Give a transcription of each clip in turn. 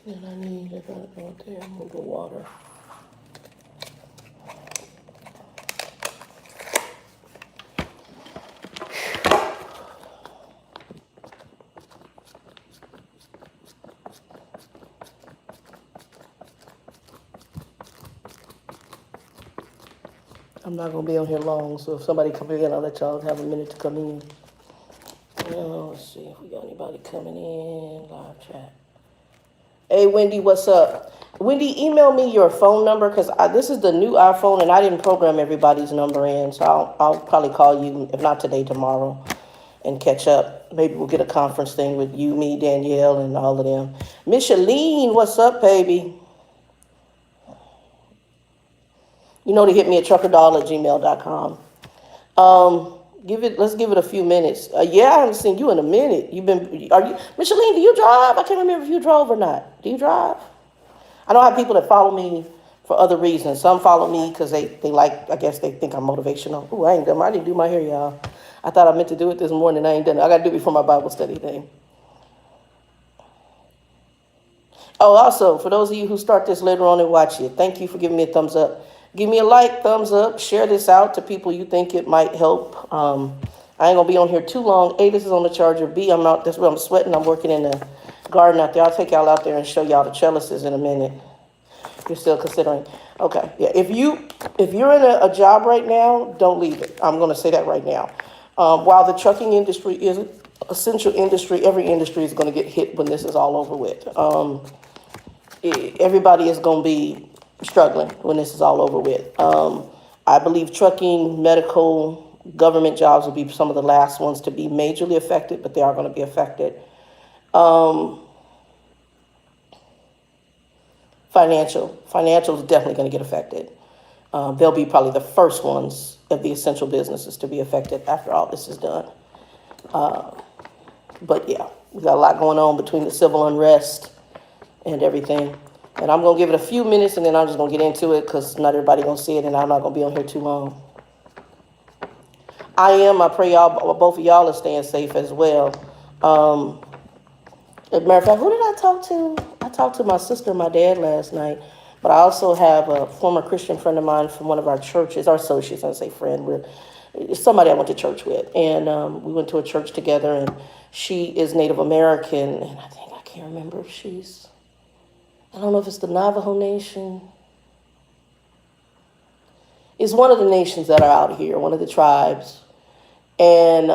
And I gotta go out there and move the water. I'm not gonna be on here long, so if somebody come in, I'll let y'all have a minute to come in. Let's see if we got anybody coming in. Live chat. Hey, Wendy, what's up? Wendy, email me your phone number because this is the new iPhone and I didn't program everybody's number in. So I'll probably call you, if not today, tomorrow, and catch up. Maybe we'll get a conference thing with you, me, Danielle, and all of them. Micheline, what's up, baby? You know to hit me at truckerdoll@gmail.com. Let's give it a few minutes. Yeah, I haven't seen you in a minute. Micheline, do you drive? I can't remember if you drove or not. Do you drive? I know I have people that follow me for other reasons. Some follow me because they like, I guess they think I'm motivational. Ooh, I didn't do my hair, y'all. I thought I meant to do it this morning. I ain't done it. I got to do it before my Bible study thing. Oh, also, for those of you who start this later on and watch it, thank you for giving me a thumbs up. Give me a like, thumbs up, share this out to people you think it might help. I ain't gonna be on here too long. A, this is on the charger. B, I'm out, that's where I'm sweating. I'm working in the garden out there. I'll take y'all out there and show y'all the trellises in a minute. You're still considering. Okay, yeah, if you're in a job right now, don't leave it. I'm gonna say that right now. While the trucking industry is an essential industry, every industry is gonna get hit when this is all over with. Everybody is gonna be struggling when this is all over with. I believe trucking, medical, government jobs will be some of the last ones to be majorly affected, but they are going to be affected. Financial is definitely going to get affected. They'll be probably the first ones of the essential businesses to be affected after all this is done. But yeah, we got a lot going on between the civil unrest and everything. And I'm going to give it a few minutes, and then I'm just going to get into it because not everybody going to see it, and I'm not going to be on here too long. I pray both of y'all are staying safe as well. As a matter of fact, who did I talk to? I talked to my sister and my dad last night, but I also have a former Christian friend of mine from one of our churches, our associates, I say friend, it's somebody I went to church with. And we went to a church together, and she is Native American, and I can't remember if I don't know if it's the Navajo Nation. It's one of the nations that are out here, one of the tribes. And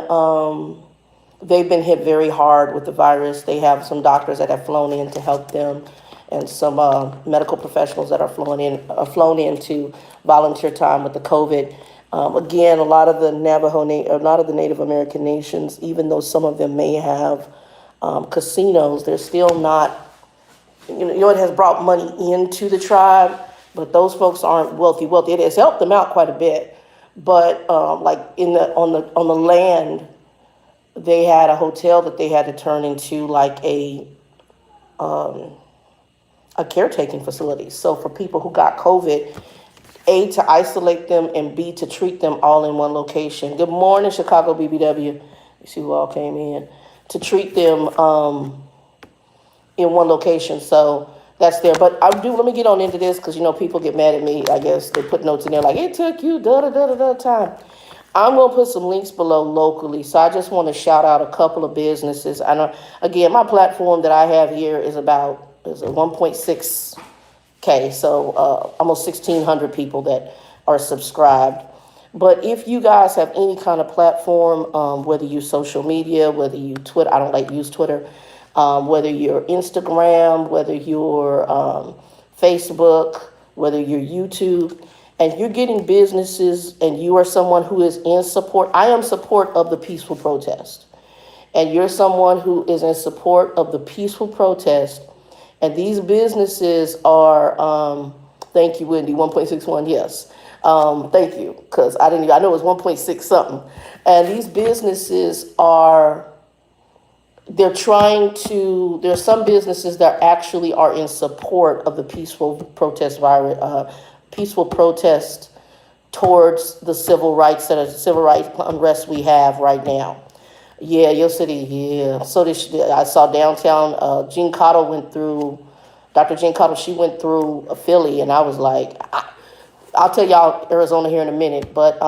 they've been hit very hard with the virus. They have some doctors that have flown in to help them, and some medical professionals that are flown in to volunteer time with the COVID. Again, a lot of the Native American nations, even though some of them may have casinos, they're still not. It has brought money into the tribe, but those folks aren't wealthy. It has helped them out quite a bit, but like on the land, they had a hotel that they had to turn into like a caretaking facility. So for people who got COVID, A, to isolate them, and B, to treat them all in one location. Good morning, Chicago BBW. You see who all came in. To treat them in one location. So that's there. But let me get on into this because, people get mad at me. I guess they put notes in there like, it took you time. I'm going to put some links below locally. So I just want to shout out a couple of businesses. I know, again, my platform that I have here is a 1.6K. So almost 1,600 people that are subscribed. But if you guys have any kind of platform, whether you use social media, whether you Twitter, I don't like to use Twitter, whether you're Instagram, whether you're Facebook, whether you're YouTube, and you're getting businesses and you are someone who is in support. I am support of the peaceful protest. And you're someone who is in support of the peaceful protest. And these businesses are, thank you, Wendy, 1.61, yes. Thank you, because I know it was 1.6 something. And these businesses there's some businesses that actually are in support of the peaceful protest towards the civil rights unrest we have right now. Yeah, your city, yeah. So I saw downtown, Gene Cotto went through Dr. Jean Cottle, she went through a Philly, and I was like, I'll tell y'all Arizona here in a minute, but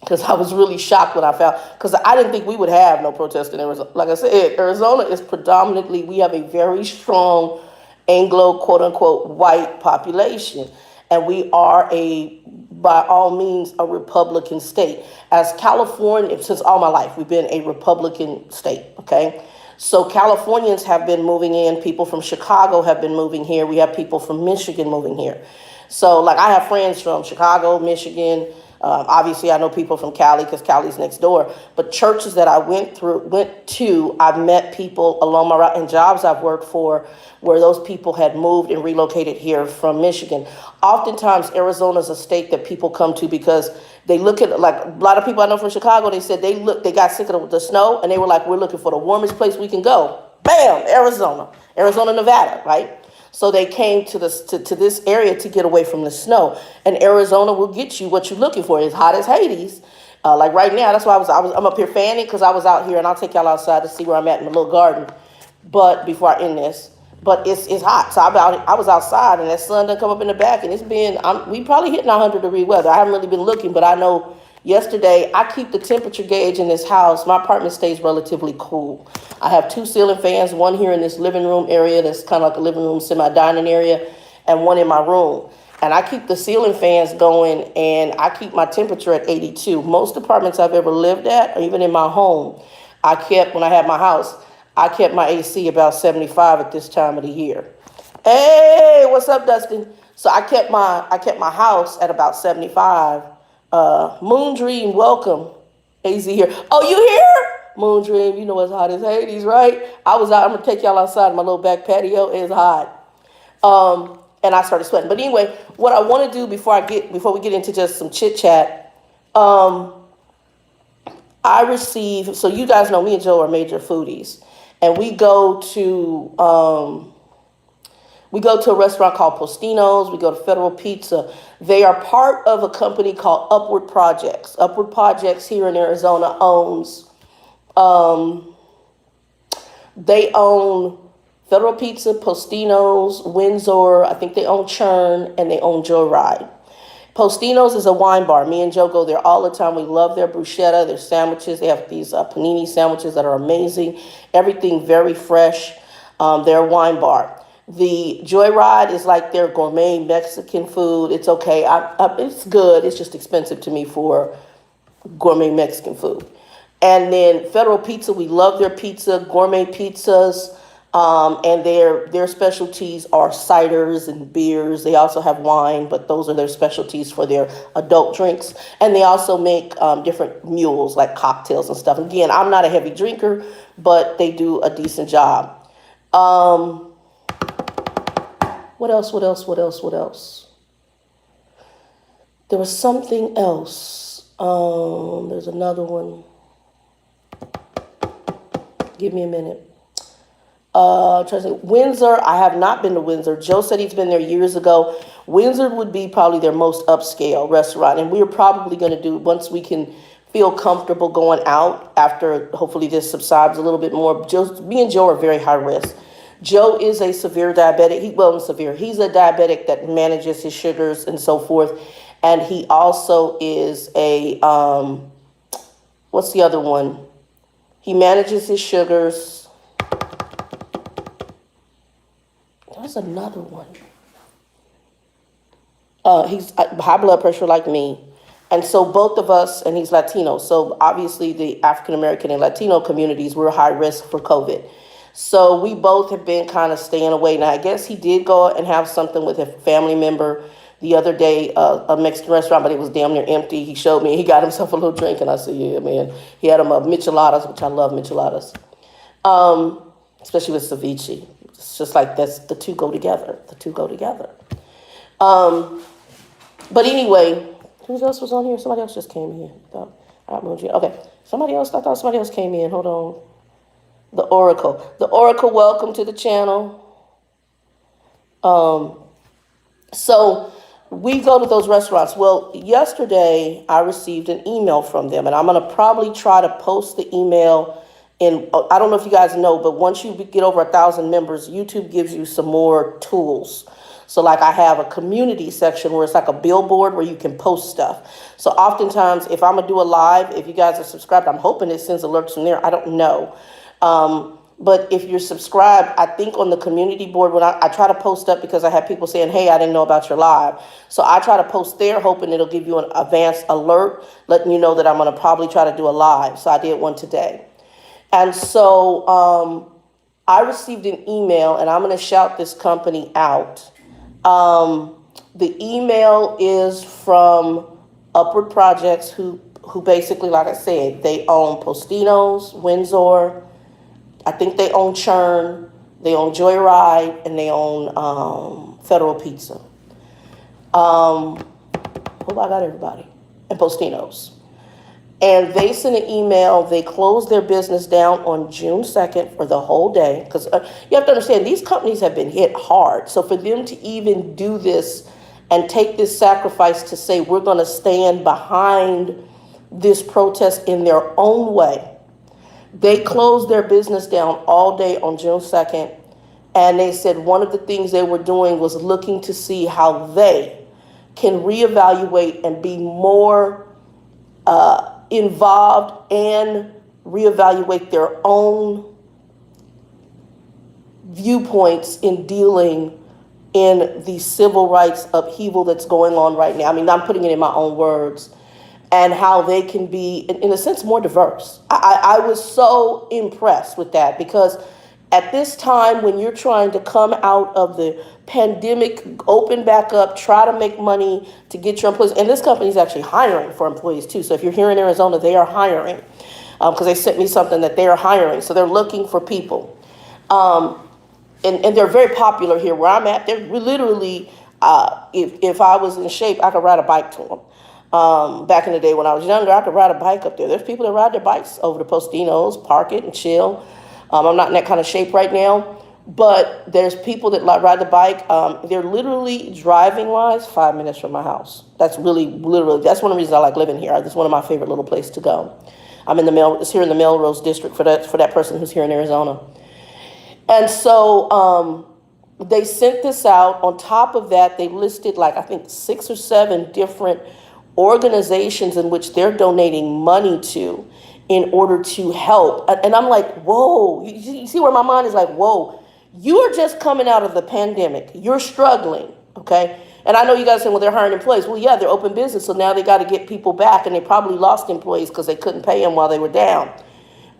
because I was really shocked when I found, because I didn't think we would have no protest in Arizona. Like I said, Arizona is predominantly, we have a very strong Anglo, quote unquote, white population. And we are by all means, a Republican state. As California, since all my life, we've been a Republican state, okay? So Californians have been moving in, people from Chicago have been moving here, we have people from Michigan moving here. So like I have friends from Chicago, Michigan, obviously, I know people from Cali because Cali's next door. But churches that I went to, I've met people along my route, and jobs I've worked for where those people had moved and relocated here from Michigan. Oftentimes, Arizona is a state that people come to because they look at, like a lot of people I know from Chicago, they said they got sick of the snow and they were like, we're looking for the warmest place we can go. Bam, Arizona, Nevada, right? So they came to this area to get away from the snow. And Arizona will get you what you're looking for. It's hot as Hades. Like right now, that's why I'm up here fanning because I was out here, and I'll take y'all outside to see where I'm at in my little garden. But before I end this, but it's hot. So I was outside, and that sun done come up in the back, and we probably hitting 100-degree weather. I haven't really been looking, but I know yesterday I keep the temperature gauge in this house. My apartment stays relatively cool. I have 2 ceiling fans, one here in this living room area that's kind of like a living room, semi-dining area, and one in my room. And I keep the ceiling fans going, and I keep my temperature at 82. Most apartments I've ever lived at, or even in my home, when I had my house, I kept my AC about 75 at this time of the year. Hey, what's up, Dustin? So I kept my house at about 75. Moon Dream, welcome. AZ here. Oh, you here? Moon Dream, you know it's hot as Hades, right? I was out. I'm gonna take y'all outside. My little back patio is hot. And I started sweating. But anyway, what I want to do before we get into just some chit chat, so you guys know me and Joe are major foodies, and we go to a restaurant called Postinos. We go to Federal Pizza. They are part of a company called Upward Projects. Upward Projects here in Arizona they own Federal Pizza, Postinos, Windsor. I think they own Churn, and they own Joyride. Postinos is a wine bar. Me and Joe go there all the time. We love their bruschetta, their sandwiches. They have these panini sandwiches that are amazing. Everything very fresh. They're a wine bar. The Joyride is like their gourmet Mexican food. It's okay. It's good. It's just expensive to me for gourmet Mexican food. And then Federal Pizza, we love their pizza, gourmet pizzas. And their specialties are ciders and beers. They also have wine, but those are their specialties for their adult drinks. And they also make different mules, like cocktails and stuff. Again, I'm not a heavy drinker, but they do a decent job. What else? There was something else. There's another one. Give me a minute. Windsor, I have not been to Windsor. Joe said he's been there years ago. Windsor would be probably their most upscale restaurant. And we're probably going to do, once we can feel comfortable going out, after hopefully this subsides a little bit more. Me and Joe are very high risk. Joe is a severe diabetic. He's a diabetic that manages his sugars and so forth. And he also is what's the other one? He manages his sugars. There's another one. He's high blood pressure like me. And so both of us, and he's Latino. So obviously the African American and Latino communities were high risk for COVID. So we both have been kind of staying away. Now, I guess he did go and have something with a family member the other day, a Mexican restaurant, but it was damn near empty. He showed me, he got himself a little drink, and I said, yeah, man. He had him a micheladas, which I love micheladas, especially with ceviche. It's just like the two go together. But anyway, who else was on here? Somebody else just came in. Okay, somebody else. I thought somebody else came in. Hold on. The Oracle, welcome to the channel. So we go to those restaurants. Well, yesterday I received an email from them, and I'm going to probably try to post the email in, I don't know if you guys know, but once you get over 1,000 members, YouTube gives you some more tools. So like I have a community section where it's like a billboard where you can post stuff. So oftentimes if I'm gonna do a live, if you guys are subscribed, I'm hoping it sends alerts from there. I don't know. But if you're subscribed, I think on the community board, when I try to post up because I have people saying, hey, I didn't know about your live. So I try to post there hoping it'll give you an advanced alert, letting you know that I'm gonna probably try to do a live. So I did one today. And so I received an email, and I'm gonna shout this company out. The email is from Upward Projects, who basically, like I said, they own Postinos, Windsor, I think they own Churn, they own Joyride, and they own Federal Pizza. Hope I got everybody. And Postinos. And they sent an email. They closed their business down on June 2nd for the whole day. Because you have to understand, these companies have been hit hard. So for them to even do this and take this sacrifice to say, we're going to stand behind this protest in their own way. They closed their business down all day on June 2nd. And they said one of the things they were doing was looking to see how they can reevaluate and be more involved and reevaluate their own viewpoints in dealing in the civil rights upheaval that's going on right now. I mean, I'm putting it in my own words, and how they can be, in a sense, more diverse. I was so impressed with that, because at this time when you're trying to come out of the pandemic, open back up, try to make money to get your employees, and this company is actually hiring for employees too. So if you're here in Arizona, they are hiring, because they sent me something that they are hiring. So they're looking for people. And they're very popular here where I'm at. They're literally, if I was in shape, I could ride a bike to them. Back in the day when I was younger, I could ride a bike up there. There's people that ride their bikes over to Postinos, park it and chill. I'm not in that kind of shape right now, but there's people that ride the bike. They're literally driving-wise 5 minutes from my house. That's really, literally, that's one of the reasons I like living here. It's one of my favorite little places to go. It's here in the Melrose district for that person who's here in Arizona. And so they sent this out. On top of that, they listed like, I think 6 or 7 different organizations in which they're donating money to in order to help. And I'm like, whoa, you see where my mind is like, whoa, you are just coming out of the pandemic. You're struggling, okay? And I know you guys saying, well, they're hiring employees. Well, yeah, they're open business, so now they got to get people back, and they probably lost employees because they couldn't pay them while they were down.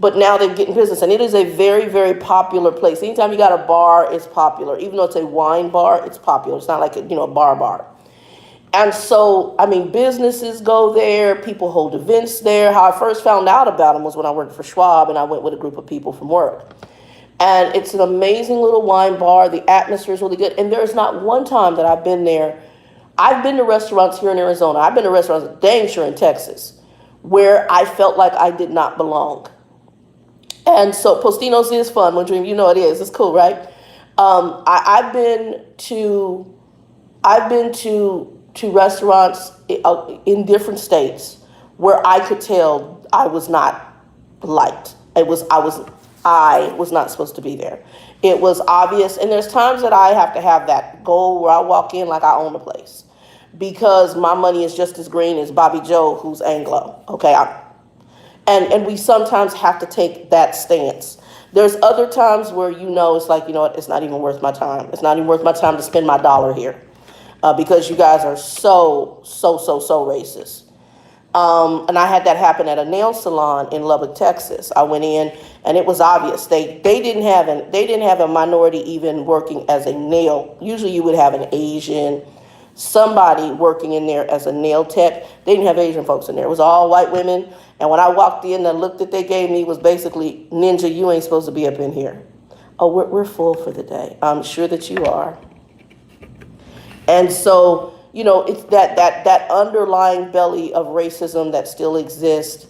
But now they're getting business, and it is a very, very popular place. Anytime you got a bar, it's popular. Even though it's a wine bar, it's popular. It's not like a bar. And so, I mean, businesses go there, people hold events there. How I first found out about them was when I worked for Schwab, and I went with a group of people from work. And it's an amazing little wine bar. The atmosphere is really good. And there's not one time that I've been there. I've been to restaurants here in Arizona. I've been to restaurants, dang sure, in Texas, where I felt like I did not belong. And so Postinos is fun. When dream, you know it is. It's cool, right? I've been to restaurants in different states where I could tell I was not liked. I was not supposed to be there. It was obvious. And there's times that I have to have that goal where I walk in like I own the place, because my money is just as green as Bobby Joe, who's Anglo. Okay. And we sometimes have to take that stance. There's other times where, it's like, what, it's not even worth my time. It's not even worth my time to spend my dollar here. Because you guys are so racist. And I had that happen at a nail salon in Lubbock, Texas. I went in and it was obvious. They didn't have a minority even working as a nail. Usually you would have an Asian, somebody working in there as a nail tech. They didn't have Asian folks in there. It was all white women. And when I walked in, the look that they gave me was basically, Ninja, you ain't supposed to be up in here. Oh, we're full for the day. I'm sure that you are. And so, it's that underlying belly of racism that still exists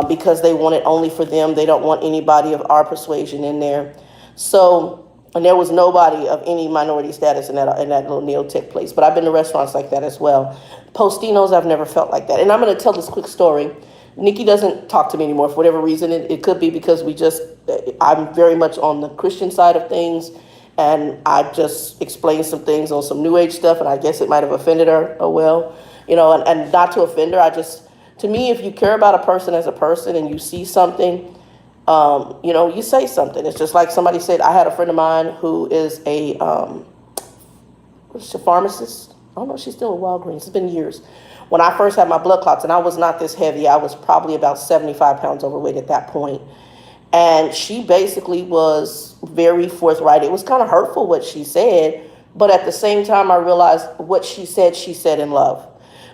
because they want it only for them. They don't want anybody of our persuasion in there. So, and there was nobody of any minority status in that little nail tech place. But I've been to restaurants like that as well. Postinos, I've never felt like that. And I'm going to tell this quick story. Nikki doesn't talk to me anymore for whatever reason. It could be because I'm very much on the Christian side of things, and I just explained some things on some New Age stuff, and I guess it might have offended her. Oh well, and not to offend her. To me, if you care about a person as a person and you see something, you say something. It's just like somebody said. I had a friend of mine who is a pharmacist. I don't know if she's still at Walgreens. It's been years. When I first had my blood clots, and I was not this heavy, I was probably about 75 pounds overweight at that point. And she basically was very forthright. It was kind of hurtful what she said, but at the same time, I realized what she said in love.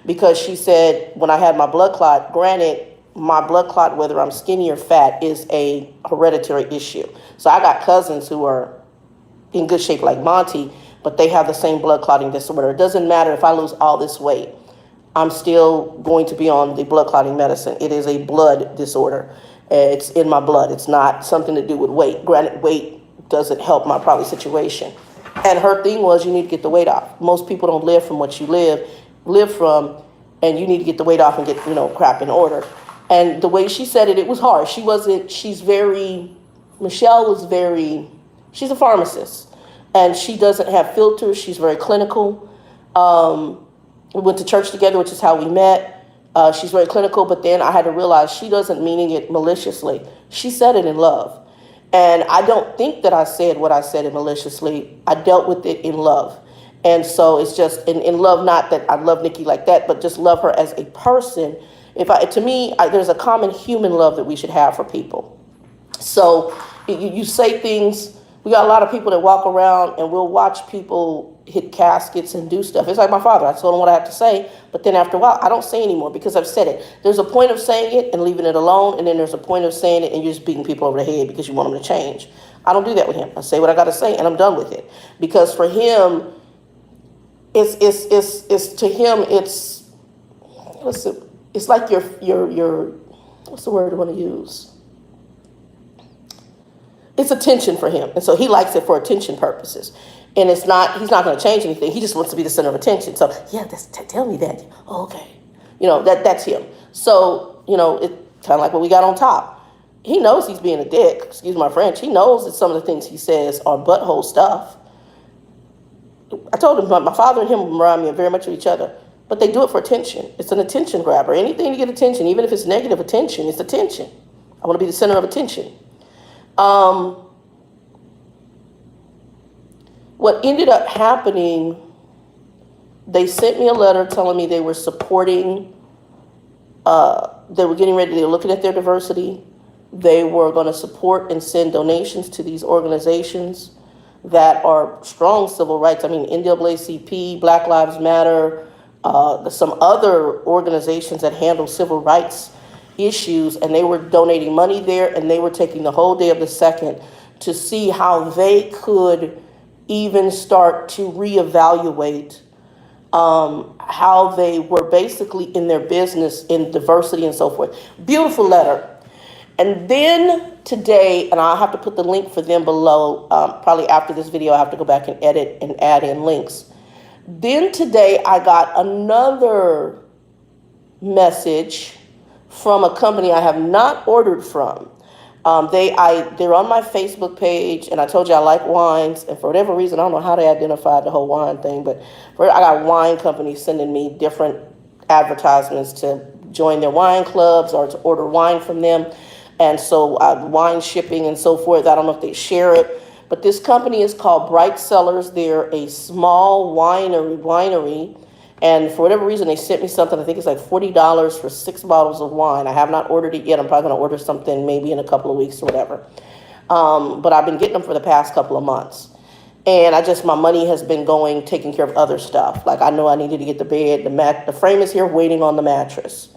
Because she said, when I had my blood clot, granted, my blood clot, whether I'm skinny or fat, is a hereditary issue. So I got cousins who are in good shape like Monty, but they have the same blood clotting disorder. It doesn't matter if I lose all this weight. I'm still going to be on the blood clotting medicine. It is a blood disorder. It's in my blood. It's not something to do with weight. Granted, weight doesn't help my probably situation. And her thing was, you need to get the weight off. Most people don't live from what you live from, and you need to get the weight off and get, crap in order. And the way she said it, it was hard. She's a pharmacist, and she doesn't have filters. She's very clinical. We went to church together, which is how we met. She's very clinical, but then I had to realize she doesn't meaning it maliciously. She said it in love. And I don't think that I said what I said it maliciously. I dealt with it in love. And so it's just in love, not that I love Nikki like that, but just love her as a person. To me, there's a common human love that we should have for people. So you say things. We got a lot of people that walk around and we'll watch people hit caskets and do stuff. It's like my father. I told him what I have to say, but then after a while, I don't say anymore because I've said it. There's a point of saying it and leaving it alone, and then there's a point of saying it and you're just beating people over the head because you want them to change. I don't do that with him. I say what I got to say, and I'm done with it. Because for him, it's like your what's the word I want to use? It's attention for him, and so he likes it for attention purposes. And he's not going to change anything. He just wants to be the center of attention. So, yeah, tell me that. Oh, okay. That's him. So, it's kind of like what we got on top. He knows he's being a dick. Excuse my French. He knows that some of the things he says are butthole stuff. I told him my father and him remind me very much of each other. But they do it for attention. It's an attention grabber. Anything to get attention, even if it's negative attention, it's attention. I want to be the center of attention. What ended up happening, they sent me a letter telling me they were supporting, they were getting ready, they were looking at their diversity. They were going to support and send donations to these organizations that are strong civil rights. I mean, NAACP, Black Lives Matter, some other organizations that handle civil rights issues, and they were donating money there, and they were taking the whole day of the 2nd to see how they could even start to reevaluate how they were basically in their business in diversity and so forth. Beautiful letter. And then today, and I'll have to put the link for them below, probably after this video, I have to go back and edit and add in links. Then today I got another message from a company I have not ordered from. They're on my Facebook page, and I told you I like wines, and for whatever reason, I don't know how they identified the whole wine thing, but I got wine companies sending me different advertisements to join their wine clubs or to order wine from them, and so wine shipping and so forth. I don't know if they share it, but this company is called Bright Cellars. They're a small winery. And for whatever reason, they sent me something. I think it's like $40 for 6 bottles of wine. I have not ordered it yet. I'm probably going to order something maybe in a couple of weeks or whatever. But I've been getting them for the past couple of months. And my money has been going, taking care of other stuff. Like I know I needed to get the bed. The frame is here waiting on the mattress.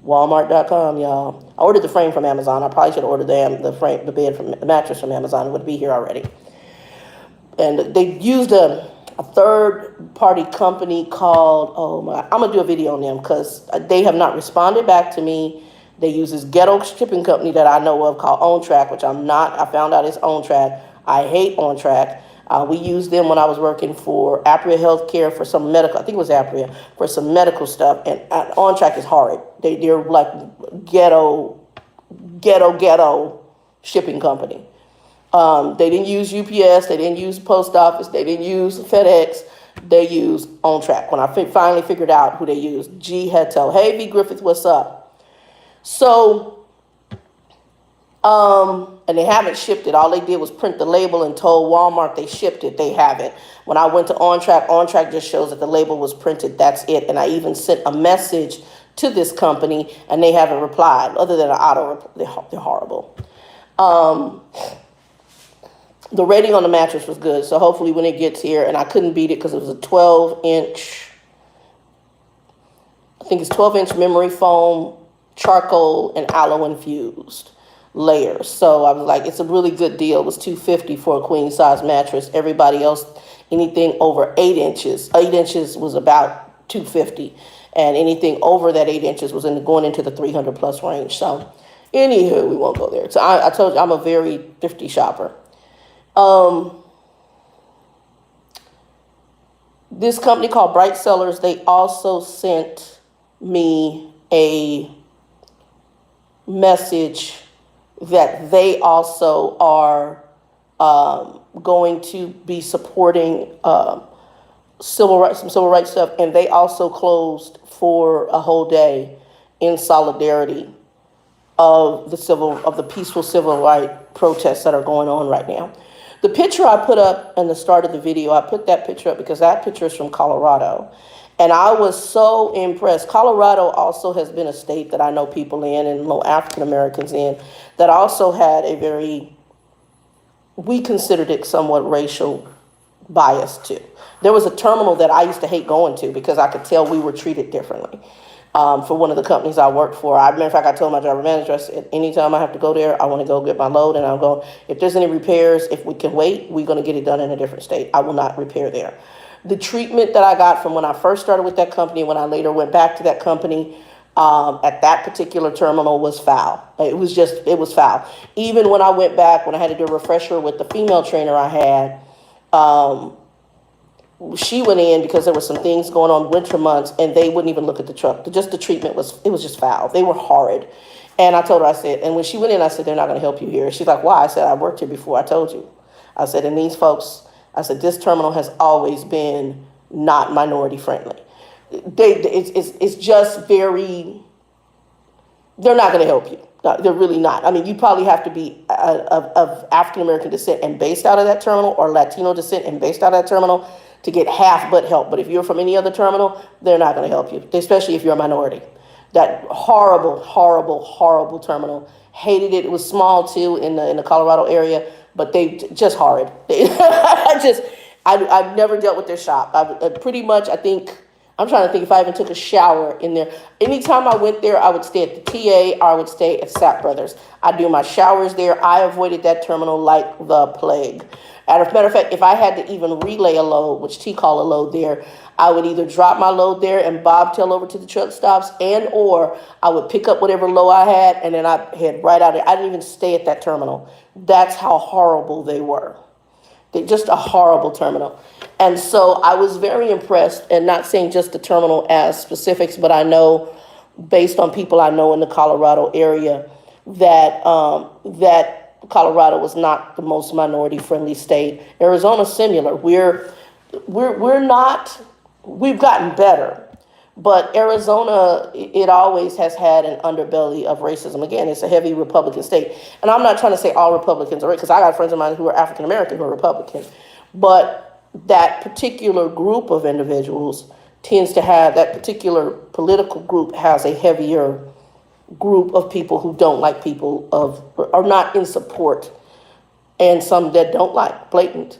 Walmart.com, y'all. I ordered the frame from Amazon. I probably should have ordered the bed from the mattress from Amazon. It would be here already. And they used a third-party company called, I'm going to do a video on them because they have not responded back to me. They use this ghetto shipping company that I know of called OnTrack, which I'm not. I found out it's OnTrack. I hate OnTrack. We used them when I was working for Apria Healthcare for some medical, I think it was Apria, for some medical stuff. And On Track is horrid. They're like ghetto shipping company. They didn't use UPS, they didn't use Post Office, they didn't use FedEx, they used On Track. When I finally figured out who they used, G had told, hey, V. Griffith, what's up? So, and they haven't shipped it. All they did was print the label and told Walmart they shipped it. They haven't. When I went to On Track just shows that the label was printed. That's it. And I even sent a message to this company, and they haven't replied, other than an auto reply. They're horrible. The rating on the mattress was good, so hopefully when it gets here, and I couldn't beat it because it was a 12-inch, I think it's 12-inch memory foam, charcoal, and aloe infused layers. So I was like, it's a really good deal. It was $250 for a queen size mattress. Everybody else, anything over 8 inches was about $250, and anything over that 8 inches was going into the 300 plus range. So anywho, we won't go there. So I told you I'm a very thrifty shopper. This company called Bright Cellars, they also sent me a message that they also are going to be supporting some civil rights stuff, and they also closed for a whole day in solidarity of the peaceful civil rights protests that are going on right now. The picture I put up in the start of the video, I put that picture up because that picture is from Colorado. And I was so impressed. Colorado also has been a state that I know people in and know African Americans in that also had we considered it somewhat racial bias too. There was a terminal that I used to hate going to because I could tell we were treated differently. For one of the companies I worked for. Matter of fact, I told my driver manager, I said, anytime I have to go there, I want to go get my load, and I'll go. If there's any repairs, if we can wait, we're going to get it done in a different state. I will not repair there. The treatment that I got from when I first started with that company, when I later went back to that company, at that particular terminal was foul. It was foul. Even when I went back, when I had to do a refresher with the female trainer I had, she went in because there were some things going on winter months, and they wouldn't even look at the truck. The treatment was just foul. They were horrid. And I told her, I said, and when she went in, I said, they're not going to help you here. She's like, why? I said, I worked here before. I told you. I said, and these folks, I said, this terminal has always been not minority friendly. It's just very, they're not going to help you. No, they're really not. I mean, you probably have to be of African-American descent and based out of that terminal, or Latino descent and based out of that terminal, to get half but help. But if you're from any other terminal, they're not going to help you, especially if you're a minority. That horrible, horrible, horrible terminal. Hated it. It was small too in the Colorado area, but they just horrid. I've never dealt with their shop. Pretty much, I'm trying to think if I even took a shower in there. Anytime I went there, I would stay at the TA or I would stay at Sapp Brothers. I do my showers there. I avoided that terminal like the plague. As a matter of fact, if I had to even relay a load, which T call a load there, I would either drop my load there and bobtail over to the truck stops, and or I would pick up whatever load I had and then I'd head right out there. I didn't even stay at that terminal. That's how horrible they were. They're just a horrible terminal. And so I was very impressed, and not saying just the terminal as specifics, but I know based on people I know in the Colorado area that that Colorado was not the most minority-friendly state. Arizona's similar. We're not. We've gotten better, but Arizona, it always has had an underbelly of racism. Again, it's a heavy Republican state, and I'm not trying to say all Republicans are, because I got friends of mine who are African American who are Republican, but that particular group of individuals tends to have, that particular political group has a heavier group of people who don't like people are not in support, and some that don't like blatant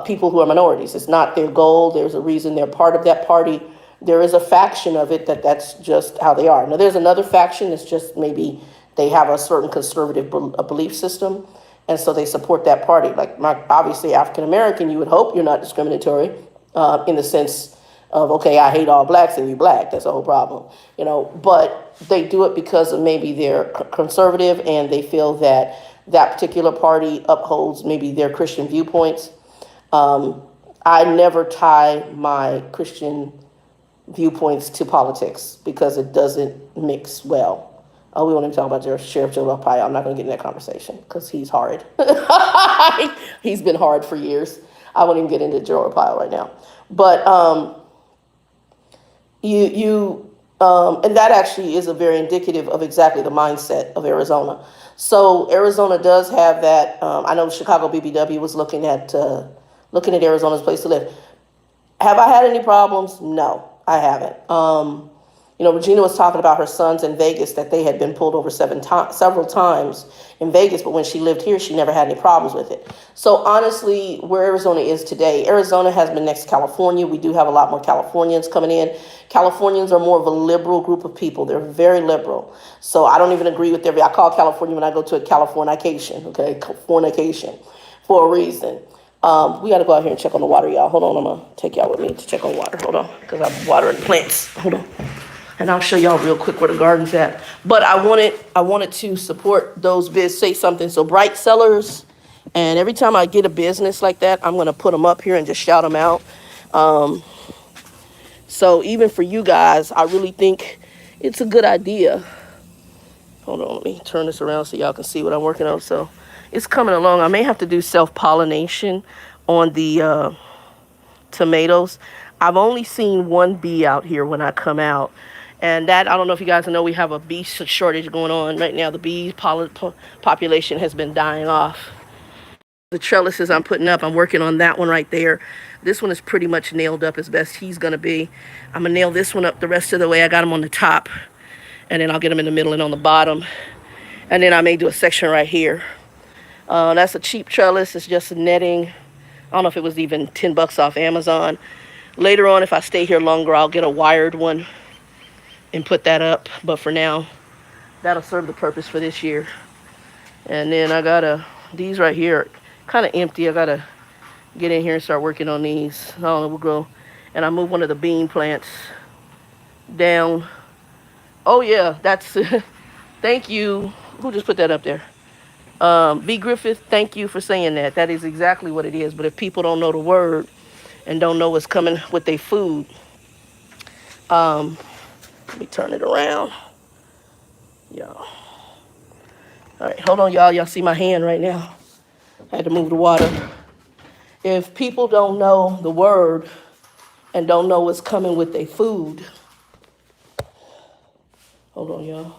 people who are minorities. It's not their goal. There's a reason they're part of that party. There is a faction of it that's just how they are. Now, there's another faction that's just maybe they have a certain conservative belief system, and so they support that party. Like, obviously, African American, you would hope you're not discriminatory in the sense of, okay, I hate all blacks and you black. That's the whole problem, But they do it because of maybe they're conservative and they feel that that particular party upholds maybe their Christian viewpoints. I never tie my Christian viewpoints to politics because it doesn't mix well. Oh, we want to talk about Sheriff Joe Arpaio. I'm not going to get in that conversation because he's hard. He's been hard for years. I won't even get into Joe Arpaio right now. But and that actually is a very indicative of exactly the mindset of Arizona. So Arizona does have that. I know Chicago BBW was looking at Arizona's place to live. Have I had any problems? No, I haven't. Regina was talking about her sons in Vegas that they had been pulled over several times in Vegas, but when she lived here, she never had any problems with it. So honestly, where Arizona is today, Arizona has been next to California. We do have a lot more Californians coming in. Californians are more of a liberal group of people. They're very liberal. So I don't even agree with I call California when I go to a Californication, okay, fornication, for a reason. We got to go out here and check on the water, y'all. Hold on, I'm going to take y'all with me to check on water. Hold on, because I'm watering plants. Hold on. And I'll show y'all real quick where the garden's at. But I wanted to support those say something. So Bright Cellars, and every time I get a business like that, I'm going to put them up here and just shout them out. So even for you guys, I really think it's a good idea. Hold on, let me turn this around so y'all can see what I'm working on. So it's coming along. I may have to do self-pollination on the tomatoes. I've only seen one bee out here when I come out. And that, I don't know if you guys know, we have a bee shortage going on right now. The bee population has been dying off. The trellises I'm putting up, I'm working on that one right there. This one is pretty much nailed up as best he's going to be. I'm going to nail this one up the rest of the way. I got him on the top. And then I'll get him in the middle and on the bottom. And then I may do a section right here. That's a cheap trellis. It's just netting. I don't know if it was even $10 off Amazon. Later on, if I stay here longer, I'll get a wired one and put that up. But for now, that'll serve the purpose for this year. And then I got these right here, kind of empty. I got to get in here and start working on these. I don't know, we'll go. And I moved one of the bean plants down. Oh, yeah, that's, thank you. Who just put that up there? B. Griffith, thank you for saying that. That is exactly what it is. But if people don't know the word and don't know what's coming with their food, let me turn it around. Y'all. All right, hold on, y'all. Y'all see my hand right now. I had to move the water. If people don't know the word and don't know what's coming with their food, hold on, y'all.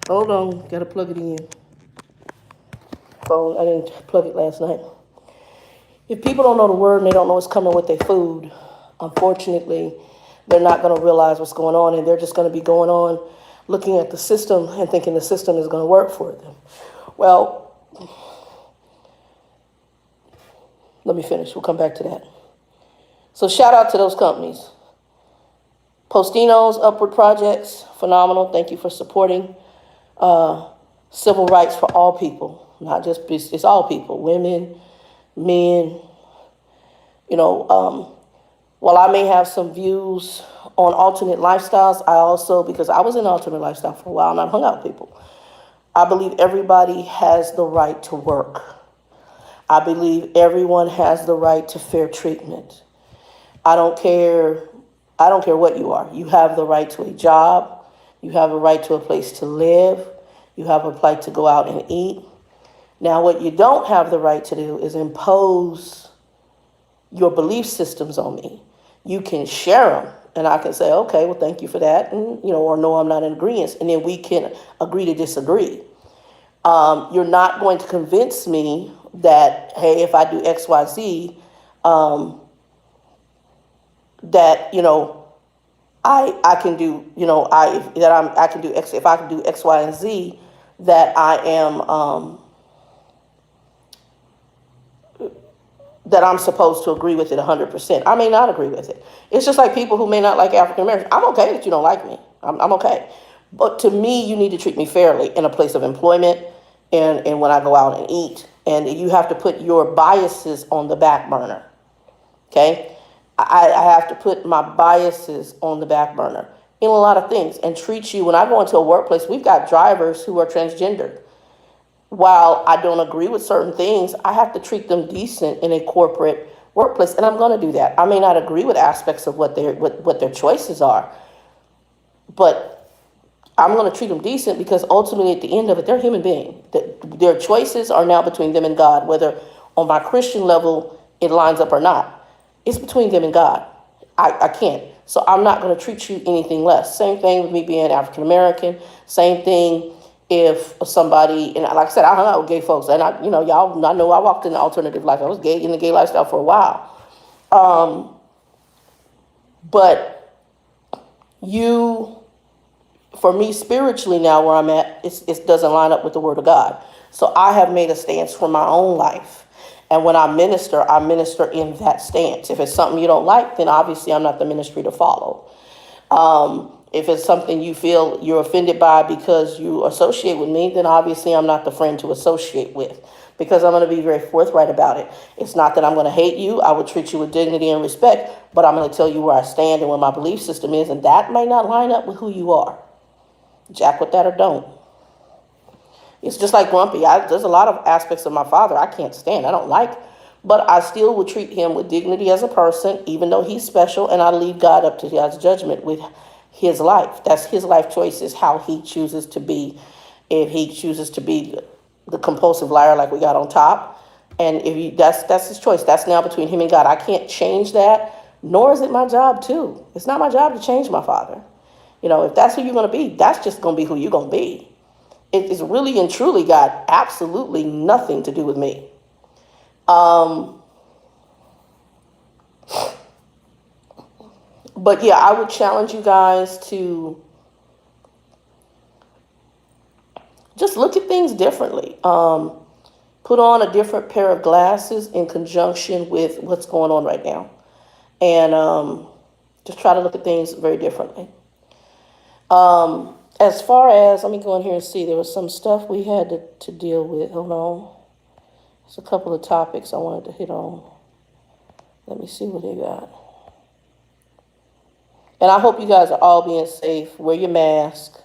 Hold on, gotta plug it in. Phone, I didn't plug it last night. If people don't know the word and they don't know what's coming with their food, unfortunately, they're not gonna realize what's going on, and they're just gonna be going on looking at the system and thinking the system is gonna work for them. Well, let me finish, we'll come back to that. So shout out to those companies. Postinos, Upward Projects, phenomenal, thank you for supporting. Civil rights for all people, not just, it's all people, women, men. While I may have some views on alternate lifestyles, I also, because I was in an alternate lifestyle for a while and I hung out with people, I believe everybody has the right to work. I believe everyone has the right to fair treatment. I don't care what you are. You have the right to a job. You have a right to a place to live. You have a right to go out and eat. Now, what you don't have the right to do is impose your belief systems on me. You can share them, and I can say, okay, well, thank you for that, and or no, I'm not in agreement, and then we can agree to disagree. You're not going to convince me that, hey, if I do X, Y, Z, that I can do I can do X. If I can do X, Y, and Z, that I am that I'm supposed to agree with it 100%. I may not agree with it. It's just like people who may not like African Americans. I'm okay that you don't like me. I'm okay. But to me, you need to treat me fairly in a place of employment and when I go out and eat. And you have to put your biases on the back burner. Okay. I have to put my biases on the back burner in a lot of things and treat you. When I go into a workplace, we've got drivers who are transgender. While I don't agree with certain things, I have to treat them decent in a corporate workplace, and I'm going to do that. I may not agree with aspects of what their choices are, but I'm going to treat them decent because ultimately, at the end of it, they're a human being. Their choices are now between them and God, whether on my Christian level it lines up or not. It's between them and God. I can't. So I'm not going to treat you anything less. Same thing with me being African American. Same thing if somebody, and like I said, I hung out with gay folks, and y'all, I know I walked in the alternative life. I was gay in the gay lifestyle for a while. But for me spiritually now where I'm at, it doesn't line up with the word of God. So I have made a stance for my own life. And when I minister in that stance. If it's something you don't like, then obviously I'm not the ministry to follow. If it's something you feel you're offended by because you associate with me, then obviously I'm not the friend to associate with, because I'm going to be very forthright about it. It's not that I'm going to hate you. I would treat you with dignity and respect, but I'm going to tell you where I stand and what my belief system is, and that may not line up with who you are. Jack with that or don't. It's just like Grumpy. There's a lot of aspects of my father I can't stand. I don't like, but I still would treat him with dignity as a person, even though he's special, and I leave God up to God's judgment with his life. That's his life choices, how he chooses to be. If he chooses to be the compulsive liar like we got on top, and that's his choice. That's now between him and God. I can't change that, nor is it my job to. It's not my job to change my father. If that's who you're going to be, that's just going to be who you're going to be. It is really and truly got absolutely nothing to do with me. But yeah, I would challenge you guys to just look at things differently. Put on a different pair of glasses in conjunction with what's going on right now. And just try to look at things very differently. As far as, let me go in here and see, there was some stuff we had to deal with. Hold on. There's a couple of topics I wanted to hit on. Let me see what they got. And I hope you guys are all being safe. Wear your mask.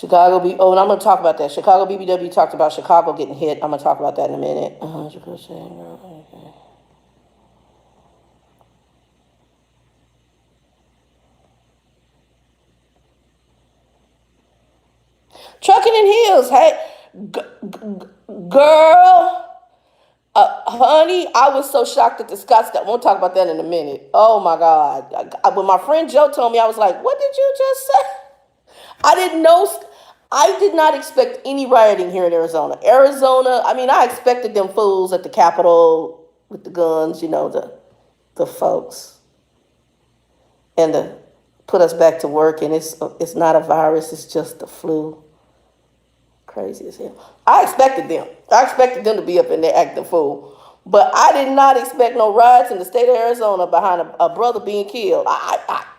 And I'm going to talk about that. Chicago BBW talked about Chicago getting hit. I'm going to talk about that in a minute. Okay. Trucking in heels. Hey, girl, honey, I was so shocked at the Scottsdale. We'll talk about that in a minute. Oh my God. When my friend Joe told me, I was like, what did you just say? I didn't know. I did not expect any rioting here in Arizona. I expected them fools at the Capitol with the guns, the folks, and to put us back to work. And it's not a virus, it's just the flu. Crazy as hell. I expected them to be up in there acting fool. But I did not expect no riots in the state of Arizona behind a brother being killed. I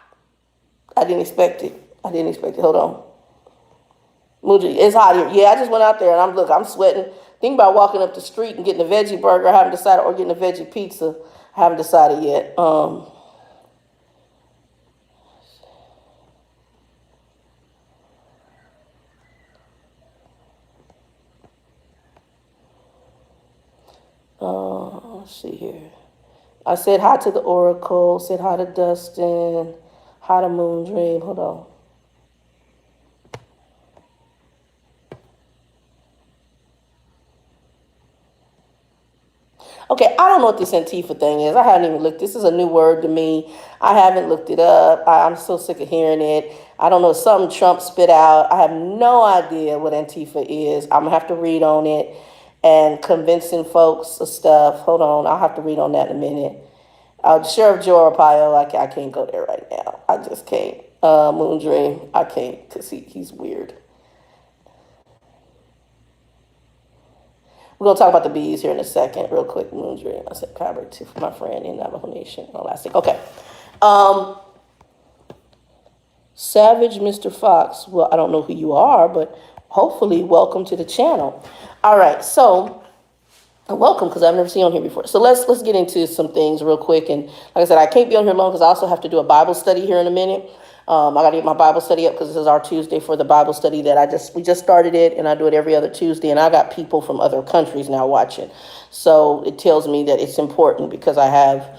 didn't expect it. Hold on. Muji, it's hot here. Yeah, I just went out there and I'm sweating. Think about walking up the street and getting a veggie burger. I haven't decided, or getting a veggie pizza. I haven't decided yet. Let's see here. I said hi to the Oracle, said hi to Dustin, hi to Moon Dream. Hold on. Okay, I don't know what this Antifa thing is. I haven't even looked. This is a new word to me. I haven't looked it up. I'm so sick of hearing it. I don't know, something Trump spit out. I have no idea what Antifa is. I'm going to have to read on it and convincing folks of stuff. Hold on, I'll have to read on that in a minute. Sheriff Joe Arpaio, I can't go there right now. I just can't. Moon Dream, I can't because he's weird. We're going to talk about the bees here in a second, real quick. Moon Dream, I said Kyber too for my friend in Navajo Nation. Elastic. Okay. Savage Mr. Fox. Well, I don't know who you are, but hopefully, welcome to the channel. All right, so welcome, because I've never seen you on here before. So let's get into some things real quick. And like I said, I can't be on here long because I also have to do a Bible study here in a minute. I got to get my Bible study up because this is our Tuesday for the Bible study that we just started it, and I do it every other Tuesday. And I got people from other countries now watching, so it tells me that it's important because I have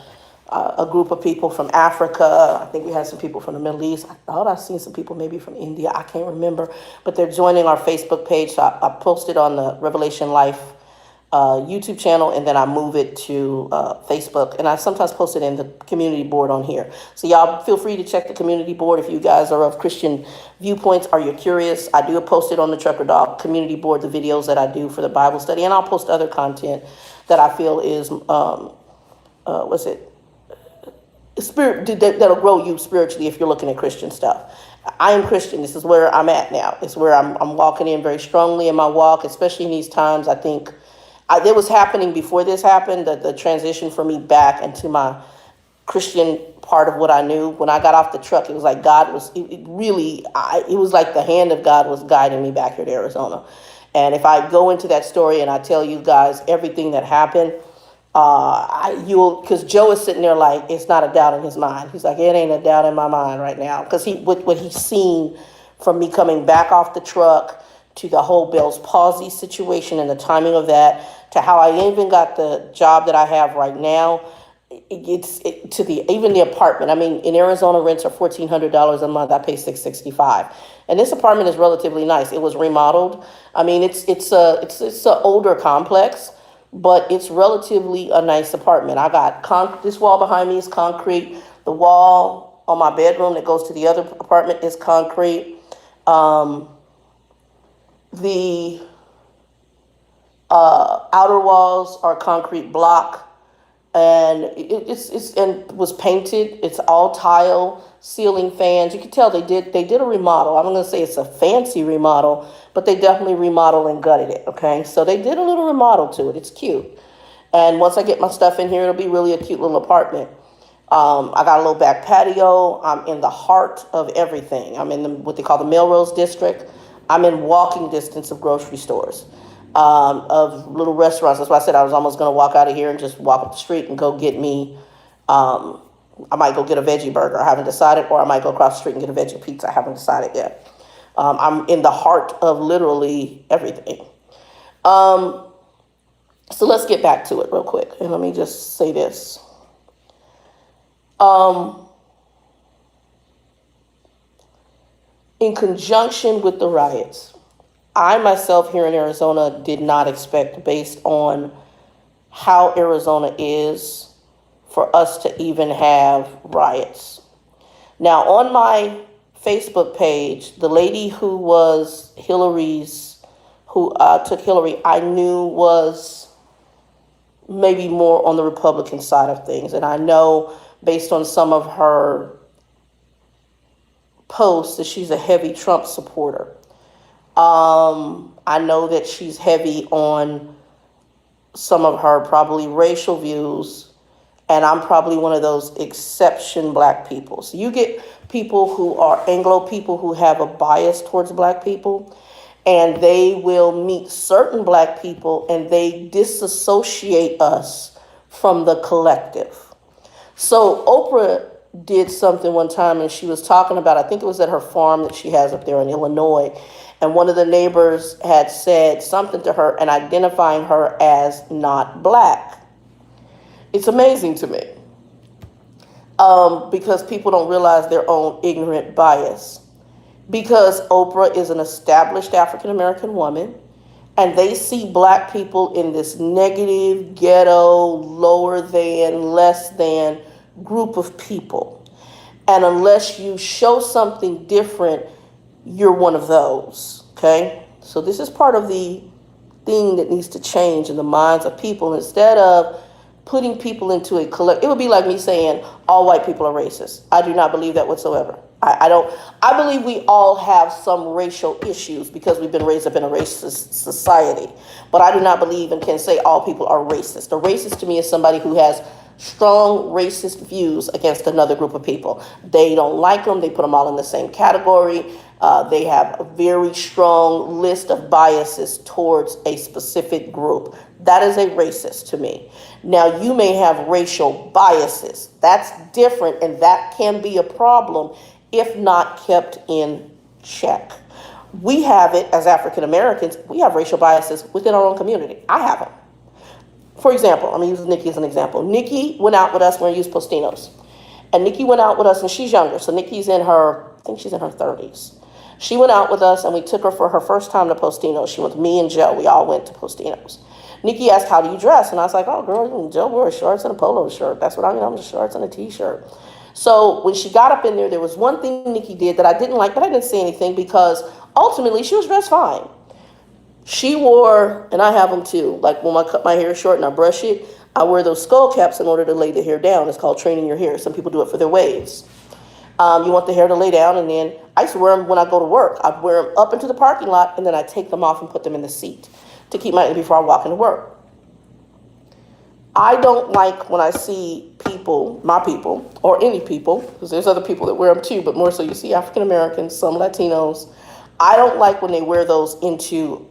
a group of people from Africa. I think we had some people from the Middle East. I thought I seen some people maybe from India. I can't remember, but they're joining our Facebook page. So I posted on the Revelation Life YouTube channel, and then I move it to Facebook, and I sometimes post it in the community board on here. So y'all feel free to check the community board if you guys are of Christian viewpoints or you're curious. I do post it on the Trucker Dog community board, the videos that I do for the Bible study, and I'll post other content that I feel is spirit that'll grow you spiritually if you're looking at Christian stuff. I am Christian. This is where I'm at now. It's where I'm walking in very strongly in my walk, especially in these times. I think it was happening before this happened, the transition for me back into my Christian part of what I knew. When I got off the truck, it was like God was, it was like the hand of God was guiding me back here to Arizona. And if I go into that story and I tell you guys everything that happened, because Joe is sitting there like, it's not a doubt in his mind. He's like, it ain't a doubt in my mind right now. Because what he's seen from me coming back off the truck to the whole Bell's palsy situation and the timing of that, to how I even got the job that I have right now, even the apartment. I mean, in Arizona, rents are $1,400 a month. I pay $665, and this apartment is relatively nice. It was remodeled. I mean, it's a older complex, but it's relatively a nice apartment. I got this wall behind me is concrete. The wall on my bedroom that goes to the other apartment is concrete. The outer walls are concrete block, and it was painted. It's all tile, ceiling fans. You can tell they did a remodel. I'm going to say it's a fancy remodel, but they definitely remodeled and gutted it. Okay, so they did a little remodel to it. It's cute, and once I get my stuff in here, it'll be really a cute little apartment. I got a little back patio. I'm in the heart of everything. I'm in what they call the Melrose district. I'm in walking distance of grocery stores, of little restaurants. That's why I said I was almost going to walk out of here and just walk up the street and go get me, I might go get a veggie burger. I haven't decided, or I might go across the street and get a veggie pizza. I haven't decided yet. I'm in the heart of literally everything. So let's get back to it real quick. And let me just say this. In conjunction with the riots, I myself here in Arizona did not expect, based on how Arizona is, for us to even have riots. Now, on my Facebook page, the lady who was who took Hillary, I knew was maybe more on the Republican side of things. And I know based on some of her posts that she's a heavy Trump supporter. I know that she's heavy on some of her probably racial views, and I'm probably one of those exception black people. So you get people who are Anglo people who have a bias towards black people, and they will meet certain black people and they disassociate us from the collective. So Oprah did something one time, and she was talking about, I think it was at her farm that she has up there in Illinois, and one of the neighbors had said something to her and identifying her as not black. It's amazing to me, because people don't realize their own ignorant bias. Because Oprah is an established African-American woman, and they see black people in this negative, ghetto, lower than, less than group of people. And unless you show something different, you're one of those, okay? So this is part of the thing that needs to change in the minds of people. Instead of putting people into a collect, it would be like me saying all white people are racist. I do not believe that whatsoever. I believe we all have some racial issues because we've been raised up in a racist society. But I do not believe and can say all people are racist. A racist to me is somebody who has strong racist views against another group of people. They don't like them. They put them all in the same category. They have a very strong list of biases towards a specific group. That is a racist to me. Now, you may have racial biases. That's different, and that can be a problem if not kept in check. We have it as African Americans. We have racial biases within our own community. I have them. For example, I'm going to use Nikki as an example. Nikki went out with us when we used Postinos. And Nikki went out with us, and she's younger. So Nikki's in her, I think she's in her 30s. She went out with us, and we took her for her first time to Postinos. She went with me and Joe. We all went to Postinos. Nikki asked, how do you dress? And I was like, oh, girl, Joe wore shorts and a polo shirt. That's what I'm just shorts and a T-shirt. So when she got up in there was one thing Nikki did that I didn't like, but I didn't say anything because ultimately she was dressed fine. She wore, and I have them too, like when I cut my hair short and I brush it, I wear those skull caps in order to lay the hair down. It's called training your hair. Some people do it for their waves. You want the hair to lay down, and then I used to wear them when I go to work. I'd wear them up into the parking lot, and then I take them off and put them in the seat to keep before I walk into work. I don't like when I see people, my people, or any people, because there's other people that wear them too, but more so you see African Americans, some Latinos. I don't like when they wear those into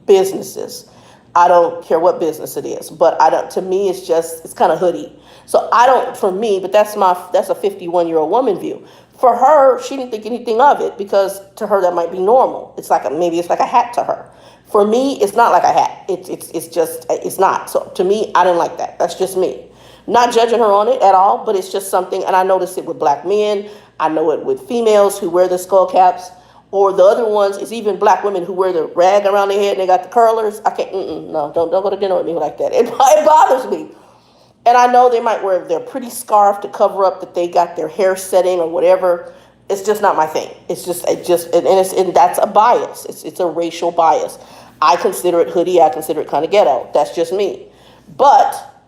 businesses. I don't care what business it is, but to me, it's kind of hoodie. So for me, but that's a 51-year-old woman view. For her, she didn't think anything of it because to her that might be normal. Maybe it's like a hat to her. For me, it's not like a hat. It's not. So to me, I didn't like that. That's just me. Not judging her on it at all, but it's just something, and I notice it with black men. I know it with females who wear the skull caps, or the other ones is even black women who wear the rag around their head and they got the curlers. I can't, no, don't go to dinner with me like that. It bothers me. And I know they might wear their pretty scarf to cover up that they got their hair setting or whatever. It's just not my thing. And that's a bias. It's a racial bias. I consider it hoodie. I consider it kind of ghetto. That's just me. But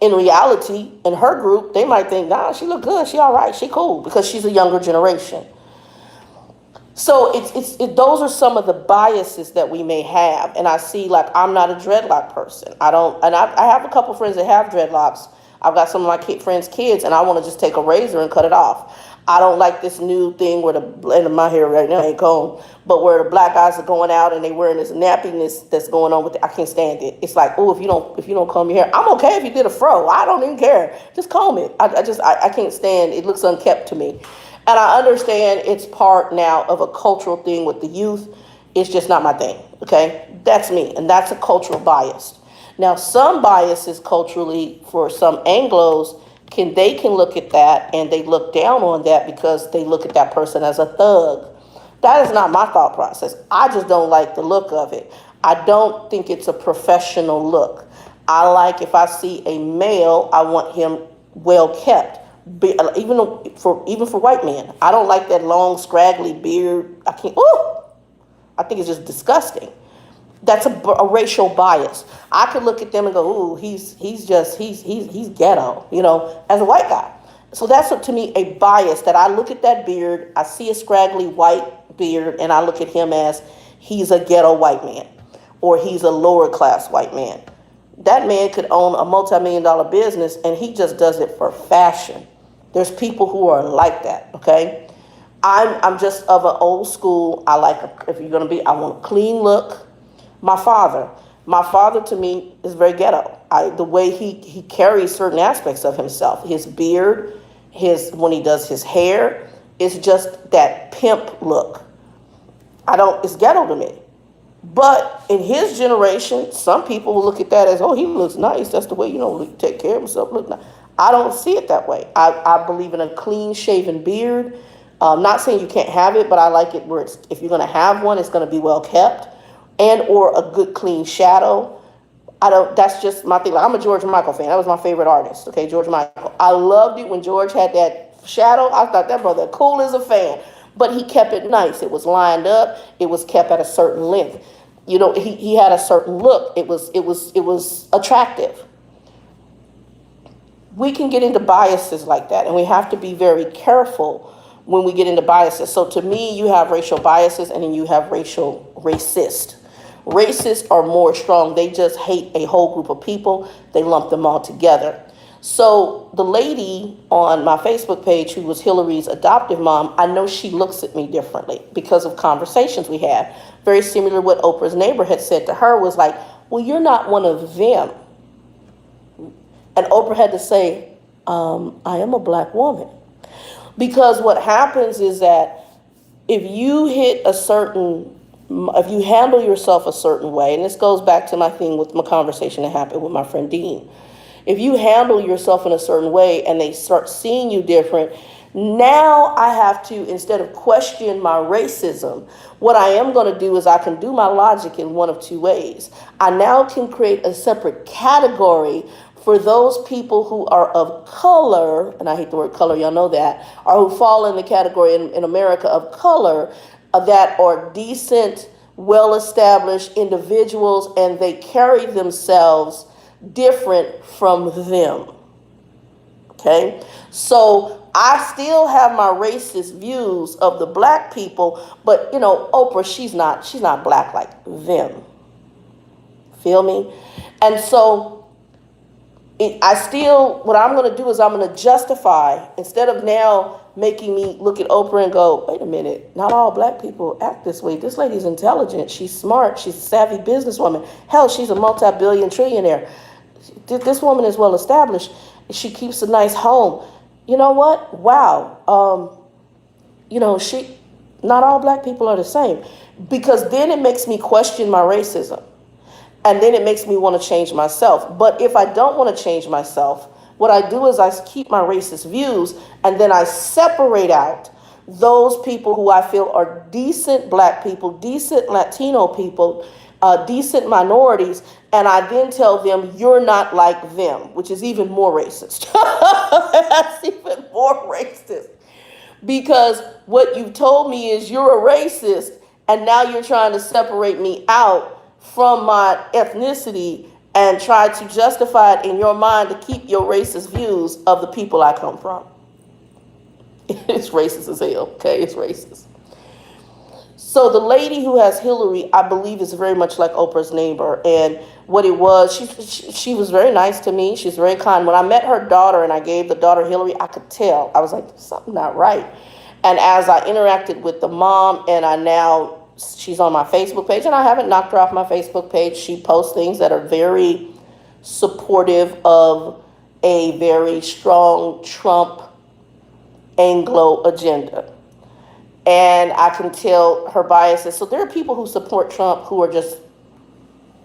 in reality, in her group, they might think, nah, she look good. She all right. She cool because she's a younger generation. So those are some of the biases that we may have. And I see, like, I'm not a dreadlock person. I have a couple friends that have dreadlocks. I've got some of my friends' kids, and I want to just take a razor and cut it off. I don't like this new thing where my hair right now ain't combed, but where the black guys are going out and they wearing this nappiness that's going on with it. I can't stand it. It's like, oh, if you don't comb your hair, I'm okay if you did a fro. I don't even care. Just comb it. I can't stand it. It looks unkept to me. And I understand it's part now of a cultural thing with the youth. It's just not my thing, okay? That's me, and that's a cultural bias. Now, some biases culturally for some Anglos, they can look at that and they look down on that because they look at that person as a thug. That is not my thought process. I just don't like the look of it. I don't think it's a professional look. I like, if I see a male, I want him well kept. Even for white men, I don't like that long, scraggly beard. I think it's just disgusting. That's a racial bias. I could look at them and go, ooh, he's ghetto, as a white guy. So that's to me a bias that I look at that beard, I see a scraggly white beard, and I look at him as he's a ghetto white man, or he's a lower class white man. That man could own a multi-million-dollar business, and he just does it for fashion. There's people who are like that, okay? I'm just of an old school. I want a clean look. My father to me is very ghetto. The way he carries certain aspects of himself, his beard, when he does his hair, it's just that pimp look. It's ghetto to me. But in his generation, some people will look at that as, oh, he looks nice. That's the way, he take care of himself. Look nice. I don't see it that way. I believe in a clean shaven beard. Not saying you can't have it, but I like it where if you're going to have one, it's going to be well kept, and or a good clean shadow. That's just my thing. Like, I'm a George Michael fan. That was my favorite artist. Okay, George Michael. I loved it when George had that shadow. I thought that brother cool as a fan, but he kept it nice. It was lined up. It was kept at a certain length. He had a certain look. It was attractive. We can get into biases like that, and we have to be very careful when we get into biases. So to me, you have racial biases, and then you have racist. Racists are more strong. They just hate a whole group of people. They lump them all together. So the lady on my Facebook page who was Hillary's adoptive mom, I know she looks at me differently because of conversations we had. Very similar to what Oprah's neighbor had said to her, was like, well, you're not one of them. And Oprah had to say, I am a black woman. Because what happens is that if you handle yourself a certain way, and this goes back to my thing with my conversation that happened with my friend Dean. If you handle yourself in a certain way and they start seeing you different, now I have to, instead of question my racism, what I am going to do is I can do my logic in one of two ways. I now can create a separate category for those people who are of color, and I hate the word color, y'all know that, or who fall in the category in America of color, that are decent, well-established individuals, and they carry themselves different from them. Okay? So I still have my racist views of the black people, but Oprah, she's not black like them. Feel me? And so what I'm going to do is I'm going to justify, instead of now making me look at Oprah and go, wait a minute, not all black people act this way. This lady's intelligent. She's smart. She's a savvy businesswoman. Hell, she's a multi-billion trillionaire. This woman is well established. She keeps a nice home. You know what? Wow. Not all black people are the same. Because then it makes me question my racism. And then it makes me want to change myself. But if I don't want to change myself, what I do is I keep my racist views, and then I separate out those people who I feel are decent black people, decent Latino people, decent minorities, and I then tell them, you're not like them, which is even more racist. That's even more racist. Because what you've told me is you're a racist, and now you're trying to separate me out from my ethnicity and try to justify it in your mind to keep your racist views of the people I come from. It's racist as hell, okay? It's racist. So the lady who has Hillary, I believe, is very much like Oprah's neighbor. And what it was, she was very nice to me. She's very kind. When I met her daughter and I gave the daughter Hillary, I could tell. I was like, there's something not right. And as I interacted with the mom, and she's on my Facebook page, and I haven't knocked her off my Facebook page. She posts things that are very supportive of a very strong Trump Anglo agenda. And I can tell her biases. So there are people who support Trump who are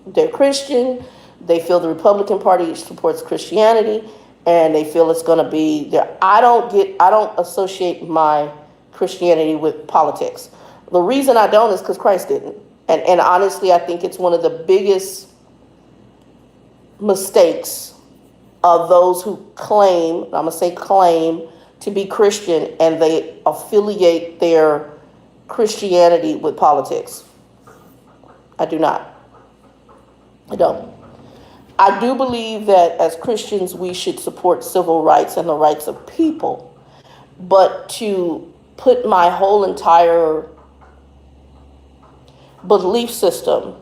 they're Christian. They feel the Republican Party supports Christianity, and they feel it's going to be there. I don't associate my Christianity with politics. The reason I don't is because Christ didn't. And honestly, I think it's one of the biggest mistakes of those who claim, I'm going to say claim, to be Christian, and they affiliate their Christianity with politics. I do not. I don't. I do believe that as Christians, we should support civil rights and the rights of people. But to put my whole entire belief system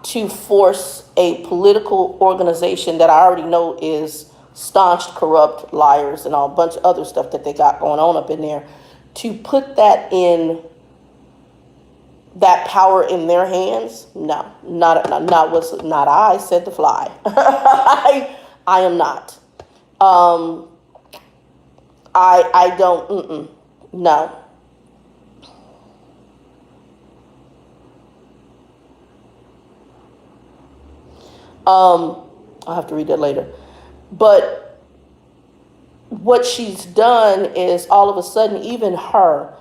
to force a political organization that I already know is staunch, corrupt, liars, and a bunch of other stuff that they got going on up in there, to put that power in their hands, no, not I said to fly. I am not. I don't. No. I'll have to read that later. But what she's done is all of a sudden, even her,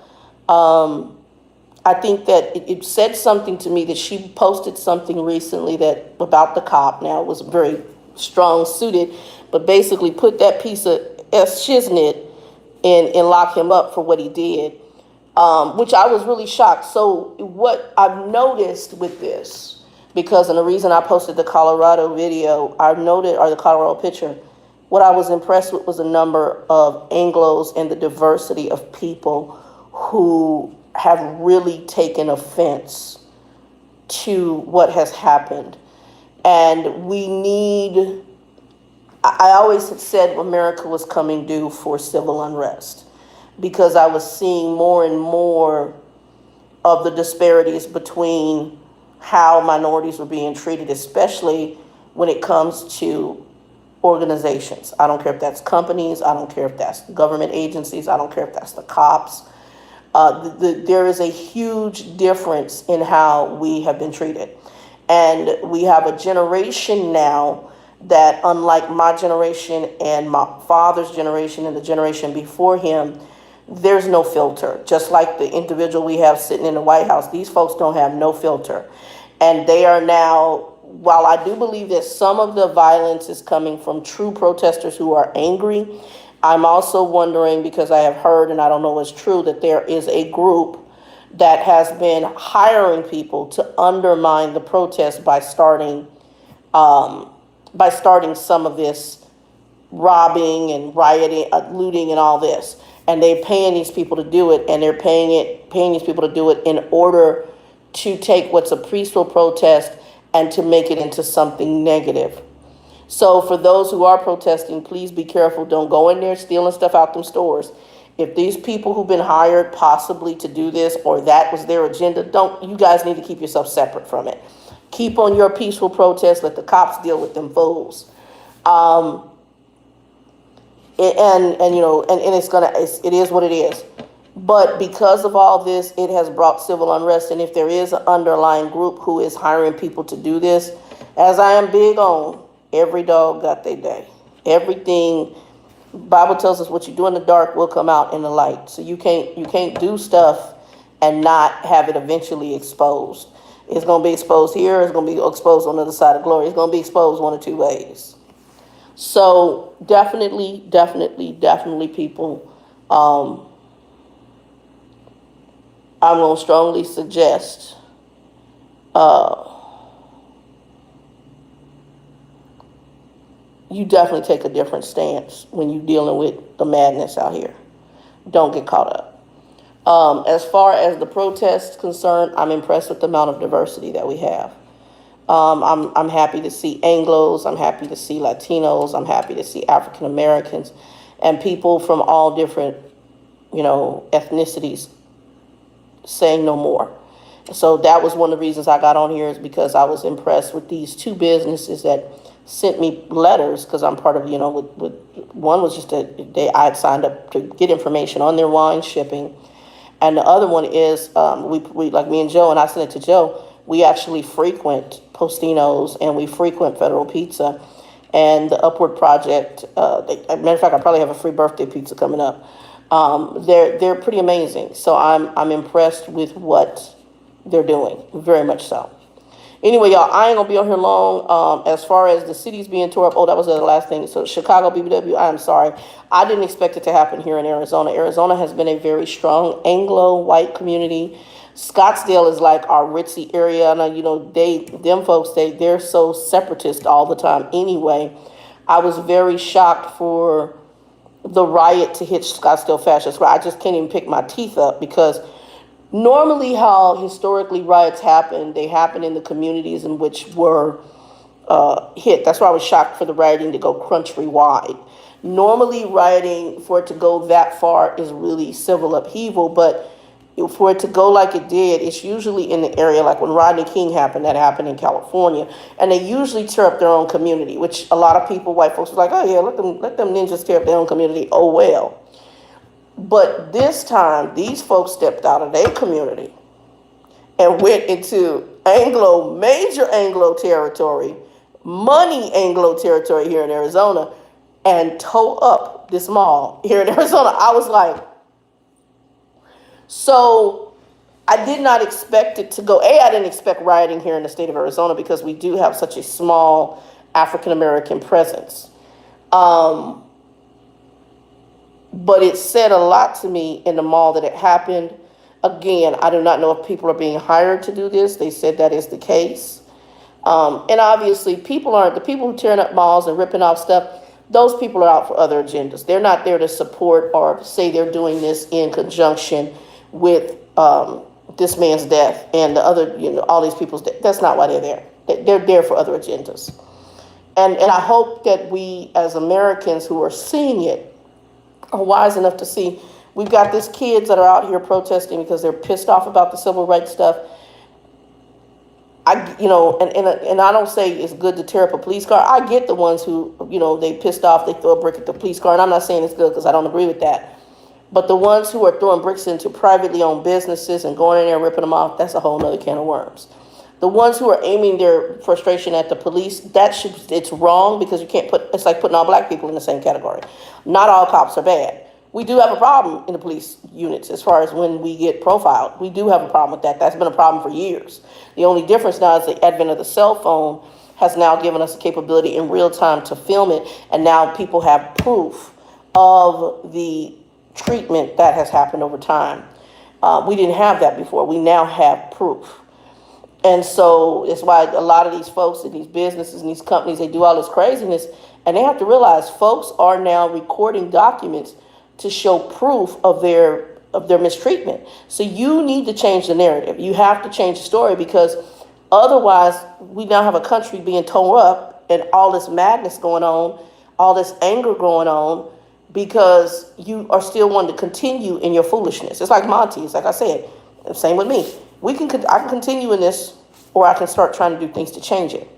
I think that it said something to me that she posted something recently about the cop. Now, it was very strong suited, but basically put that piece of shiznit and lock him up for what he did, which I was really shocked. So what I've noticed with this, because, and the reason I posted the Colorado video, or the Colorado picture, what I was impressed with was the number of Anglos and the diversity of people who have really taken offense to what has happened. And we need I always had said America was coming due for civil unrest because I was seeing more and more of the disparities between how minorities were being treated, especially when it comes to organizations. I don't care if that's companies, I don't care if that's government agencies, I don't care if that's the cops. There is a huge difference in how we have been treated. And we have a generation now that, unlike my generation and my father's generation and the generation before him, there's no filter. Just like the individual we have sitting in the White House, these folks don't have no filter. And they are now, while I do believe that some of the violence is coming from true protesters who are angry, I'm also wondering, because I have heard, and I don't know if it's true, that there is a group that has been hiring people to undermine the protest by starting some of this robbing and rioting, looting, and all this. And they're paying these people to do it, and they're paying these people to do it in order to take what's a peaceful protest and to make it into something negative. So for those who are protesting, please be careful. Don't go in there stealing stuff out them stores. If these people who've been hired possibly to do this, or that was their agenda, you guys need to keep yourself separate from it. Keep on your peaceful protest. Let the cops deal with them fools. It is what it is. But because of all this, it has brought civil unrest. And if there is an underlying group who is hiring people to do this, as I am big on, every dog got their day. Everything, Bible tells us what you do in the dark will come out in the light. So you can't do stuff and not have it eventually exposed. It's going to be exposed here. It's going to be exposed on the other side of glory. It's going to be exposed one or two ways. So definitely, people, I'm going to strongly suggest you definitely take a different stance when you're dealing with the madness out here. Don't get caught up. As far as the protests concerned, I'm impressed with the amount of diversity that we have. I'm happy to see Anglos. I'm happy to see Latinos. I'm happy to see African Americans and people from all different, ethnicities saying no more. So that was one of the reasons I got on here, is because I was impressed with these two businesses that sent me letters, because I'm part of, with one was just I had signed up to get information on their wine shipping. And the other one is, we like me and Joe, and I sent it to Joe, we actually frequent Postinos and we frequent Federal Pizza and the Upward Project. Matter of fact, I probably have a free birthday pizza coming up. They're pretty amazing. So I'm impressed with what they're doing, very much so. Anyway, y'all, I ain't gonna be on here long. As far as the cities being tore up, that was the last thing. So Chicago BBW, I'm sorry. I didn't expect it to happen here in Arizona. Arizona has been a very strong Anglo white community. Scottsdale is like our ritzy area. And, they're so separatist all the time anyway. I was very shocked for the riot to hit Scottsdale fascists, where I just can't even pick my teeth up, because normally how historically riots happen, they happen in the communities in which were hit. That's why I was shocked for the rioting to go country-wide. Normally rioting, for it to go that far, is really civil upheaval, but for it to go like it did, it's usually in the area, like when Rodney King happened, that happened in California, and they usually tear up their own community, which a lot of people, white folks, were like, oh yeah, let them ninjas tear up their own community. Oh well. But this time, these folks stepped out of their community and went into major Anglo territory, money Anglo territory here in Arizona, and tore up this mall here in Arizona. I was like, so I did not expect it to go. I didn't expect rioting here in the state of Arizona, because we do have such a small African-American presence. But it said a lot to me in the mall that it happened. Again, I do not know if people are being hired to do this. They said that is the case. And obviously, the people who tearing up malls and ripping off stuff, those people are out for other agendas. They're not there to support or say they're doing this in conjunction with this man's death and the other, all these people's death. That's not why they're there. They're there for other agendas. And I hope that we as Americans who are seeing it are wise enough to see we've got these kids that are out here protesting because they're pissed off about the civil rights stuff. And I don't say it's good to tear up a police car. I get the ones who, they pissed off, they throw a brick at the police car, and I'm not saying it's good because I don't agree with that. But the ones who are throwing bricks into privately owned businesses and going in there and ripping them off, that's a whole nother can of worms. The ones who are aiming their frustration at the police, it's wrong because you can't it's like putting all black people in the same category. Not all cops are bad. We do have a problem in the police units as far as when we get profiled. We do have a problem with that. That's been a problem for years. The only difference now is the advent of the cell phone has now given us the capability in real time to film it. And now people have proof of the treatment that has happened over time. We didn't have that before. We now have proof. And so it's why a lot of these folks in these businesses and these companies, they do all this craziness. And they have to realize folks are now recording documents to show proof of their mistreatment. So you need to change the narrative. You have to change the story because otherwise we now have a country being torn up and all this madness going on, all this anger going on because you are still wanting to continue in your foolishness. It's like Monty. It's like I said, same with me. I can continue in this or I can start trying to do things to change it.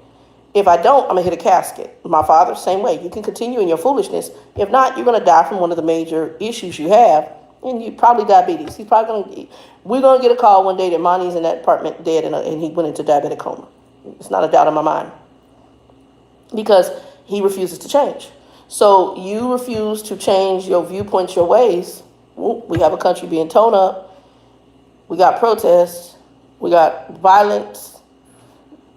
If I don't, I'm going to hit a casket. My father, same way. You can continue in your foolishness. If not, you're going to die from one of the major issues you have, and you probably diabetes. We're going to get a call one day that Monty's in that apartment dead, and he went into diabetic coma. It's not a doubt in my mind. Because he refuses to change. So you refuse to change your viewpoints, your ways. We have a country being torn up. We got protests. We got violence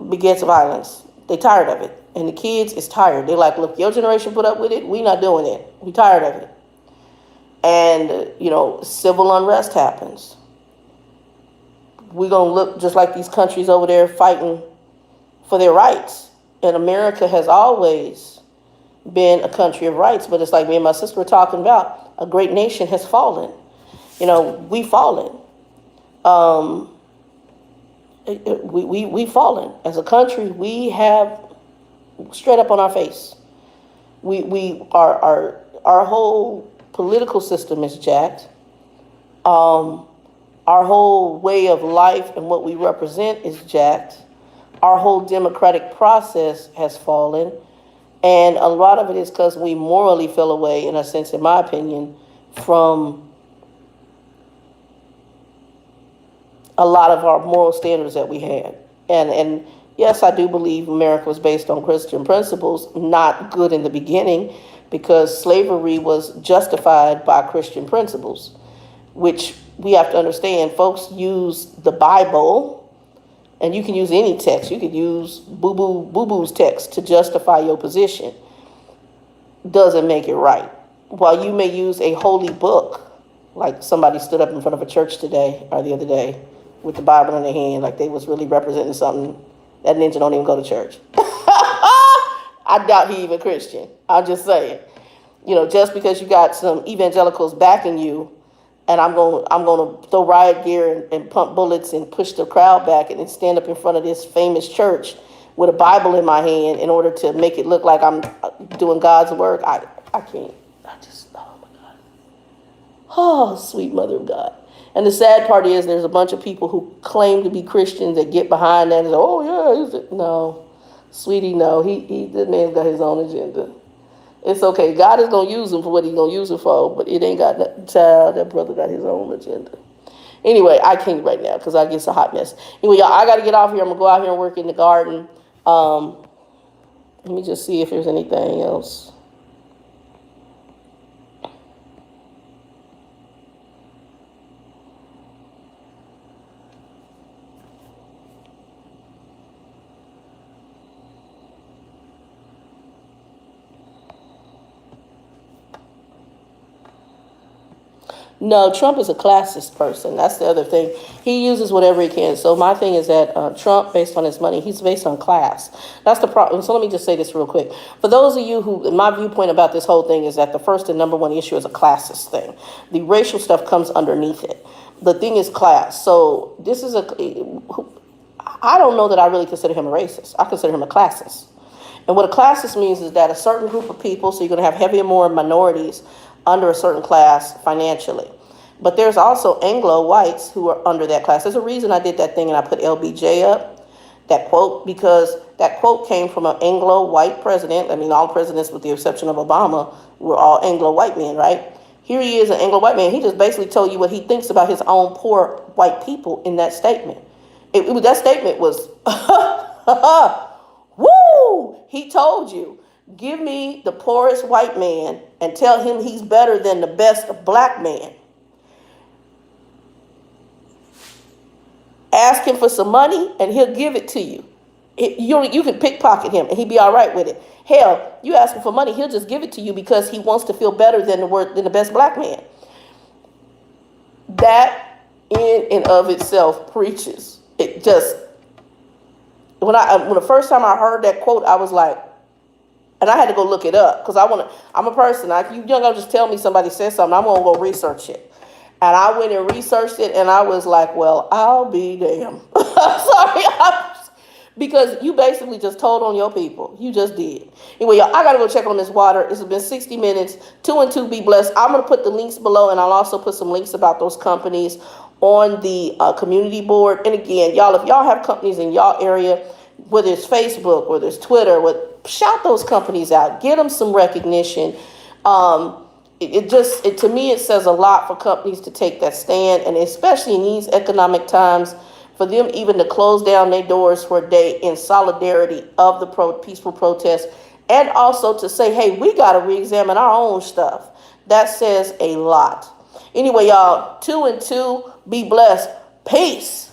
begets violence. They tired of it. And the kids is tired. They're like, look, your generation put up with it. We not doing it. We tired of it. And, civil unrest happens. We're going to look just like these countries over there fighting for their rights. And America has always been a country of rights. But it's like me and my sister were talking about. A great nation has fallen. We've fallen. We've fallen as a country. We have straight up on our face. Our whole political system is jacked. Our whole way of life and what we represent is jacked. Our whole democratic process has fallen, and a lot of it is because we morally fell away, in a sense, in my opinion, from a lot of our moral standards that we had. And yes, I do believe America was based on Christian principles, not good in the beginning, because slavery was justified by Christian principles, which we have to understand. Folks use the Bible, and you can use any text. You could use boo-boo's text to justify your position. Doesn't make it right. While you may use a holy book, like somebody stood up in front of a church today or the other day, with the Bible in their hand, like they was really representing something. That ninja don't even go to church. I doubt he even Christian. I'm just saying, just because you got some evangelicals backing you, and I'm going to throw riot gear and pump bullets and push the crowd back and then stand up in front of this famous church with a Bible in my hand in order to make it look like I'm doing God's work. I can't. Oh my God. Oh, sweet mother of God. And the sad part is there's a bunch of people who claim to be Christians that get behind that and say, oh, yeah. No, sweetie, no. This man's got his own agenda. It's okay. God is going to use him for what he's going to use him for, but it ain't got that child. That brother got his own agenda. Anyway, I can't right now because I get a hot mess. Anyway, y'all, I got to get off here. I'm going to go out here and work in the garden. Let me just see if there's anything else. No, Trump is a classist person. That's the other thing. He uses whatever he can. So my thing is that Trump, based on his money, he's based on class. That's the problem. So let me just say this real quick. For those of you who, my viewpoint about this whole thing is that the first and number one issue is a classist thing. The racial stuff comes underneath it. The thing is class. So this is I don't know that I really consider him a racist. I consider him a classist. And what a classist means is that a certain group of people, so you're going to have heavier more minorities under a certain class financially. But there's also Anglo whites who are under that class. There's a reason I did that thing and I put LBJ up, that quote, because that quote came from an Anglo white president. I mean, all presidents with the exception of Obama were all Anglo white men, right? Here he is, an Anglo white man. He just basically told you what he thinks about his own poor white people in that statement. That statement was, woo! He told you, give me the poorest white man and tell him he's better than the best black man. Ask him for some money and he'll give it to you. You can pickpocket him and he'd be all right with it. Hell, you ask him for money, he'll just give it to you because he wants to feel better than the best black man. That in and of itself preaches. It just, when the first time I heard that quote, I was like, and I had to go look it up because I'm a person. You don't just tell me somebody said something, I'm gonna go research it. And I went and researched it, and I was like, well, I'll be damned. Sorry. Because you basically just told on your people. You just did. Anyway, y'all, I got to go check on this water. It's been 60 minutes. 2 and 2, be blessed. I'm going to put the links below, and I'll also put some links about those companies on the community board. And again, y'all, if y'all have companies in y'all area, whether it's Facebook, whether it's Twitter, shout those companies out. Get them some recognition. To me, it says a lot for companies to take that stand, and especially in these economic times, for them even to close down their doors for a day in solidarity of the peaceful protest, and also to say, hey, we got to re-examine our own stuff. That says a lot. Anyway, y'all, 2 and 2, be blessed. Peace.